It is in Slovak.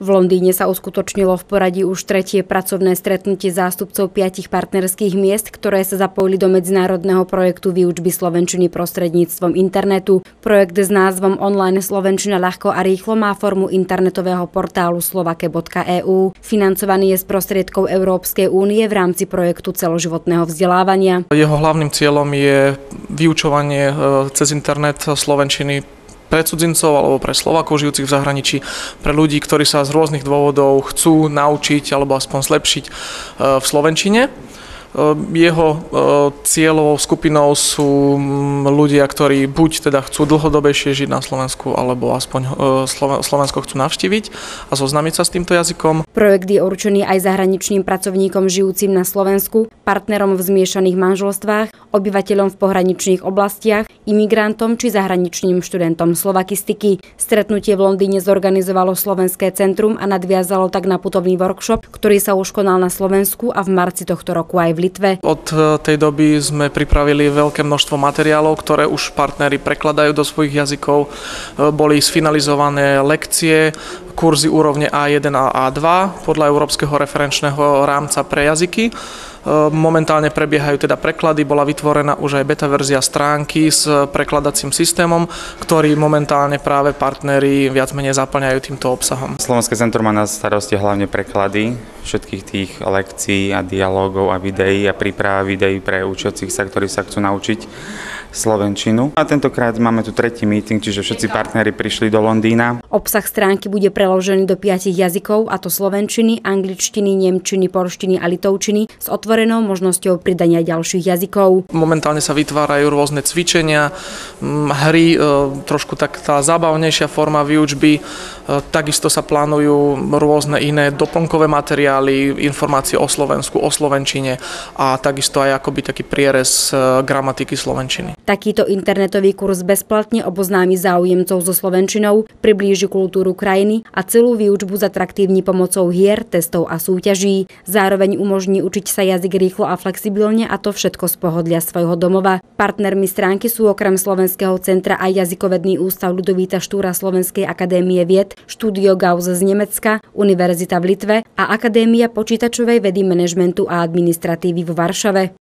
V Londýne sa uskutočnilo v poradí už tretie pracovné stretnutie zástupcov 5 partnerských miest, ktoré sa zapojili do medzinárodného projektu výučby slovenčiny prostredníctvom internetu. Projekt s názvom Online slovenčina ľahko a rýchlo má formu internetového portálu slovake.eu. Financovaný je z prostriedkov Európskej únie v rámci projektu celoživotného vzdelávania. Jeho hlavným cieľom je vyučovanie cez internet slovenčiny pre cudzincov alebo pre Slovákov žijúcich v zahraničí, pre ľudí, ktorí sa z rôznych dôvodov chcú naučiť alebo aspoň zlepšiť v slovenčine. Jeho cieľovou skupinou sú ľudia, ktorí buď teda chcú dlhodobejšie žiť na Slovensku, alebo aspoň Slovensko chcú navštíviť a zoznámiť sa s týmto jazykom. Projekt je určený aj zahraničným pracovníkom žijúcim na Slovensku, partnerom v zmiešaných manželstvách, obyvateľom v pohraničných oblastiach, imigrantom či zahraničným študentom slovakistiky. Stretnutie v Londýne zorganizovalo Slovenské centrum a nadviazalo tak na putovný workshop, ktorý sa už konal na Slovensku a v marci tohto roku aj v Litve. Od tej doby sme pripravili veľké množstvo materiálov, ktoré už partneri prekladajú do svojich jazykov. Boli sfinalizované lekcie, kurzy úrovne A1 a A2 podľa Európskeho referenčného rámca pre jazyky. Momentálne prebiehajú teda preklady, bola vytvorená už aj beta verzia stránky s prekladacím systémom, ktorý momentálne práve partneri viac menej zaplňajú týmto obsahom. Slovenské centrum má na starosti hlavne preklady všetkých tých lekcií a dialógov a videí a príprava videí pre učiacich sa, ktorí sa chcú naučiť slovenčinu. A tentokrát máme tu tretí meeting, čiže všetci partneri prišli do Londýna. Obsah stránky bude preložený do 5 jazykov, a to slovenčiny, angličtiny, nemčiny, poľštiny a litovčiny s otvorenou možnosťou pridania ďalších jazykov. Momentálne sa vytvárajú rôzne cvičenia, hry, trošku tak tá zábavnejšia forma výučby. Takisto sa plánujú rôzne iné doplnkové materiály, informácie o Slovensku, o slovenčine a takisto aj akoby taký prierez gramatiky slovenčiny. Takýto internetový kurz bezplatne oboznámi záujemcov so slovenčinou, priblíži kultúru krajiny a celú výučbu zatraktívni pomocou hier, testov a súťaží. Zároveň umožní učiť sa jazyk rýchlo a flexibilne, a to všetko z pohodlia svojho domova. Partnermi stránky sú okrem Slovenského centra aj Jazykovedný ústav Ľudovíta Štúra Slovenskej akadémie vied, Štúdio Gauss z Nemecka, Univerzita v Litve a Akadémia počítačovej vedy, manažmentu a administratívy vo Varšave.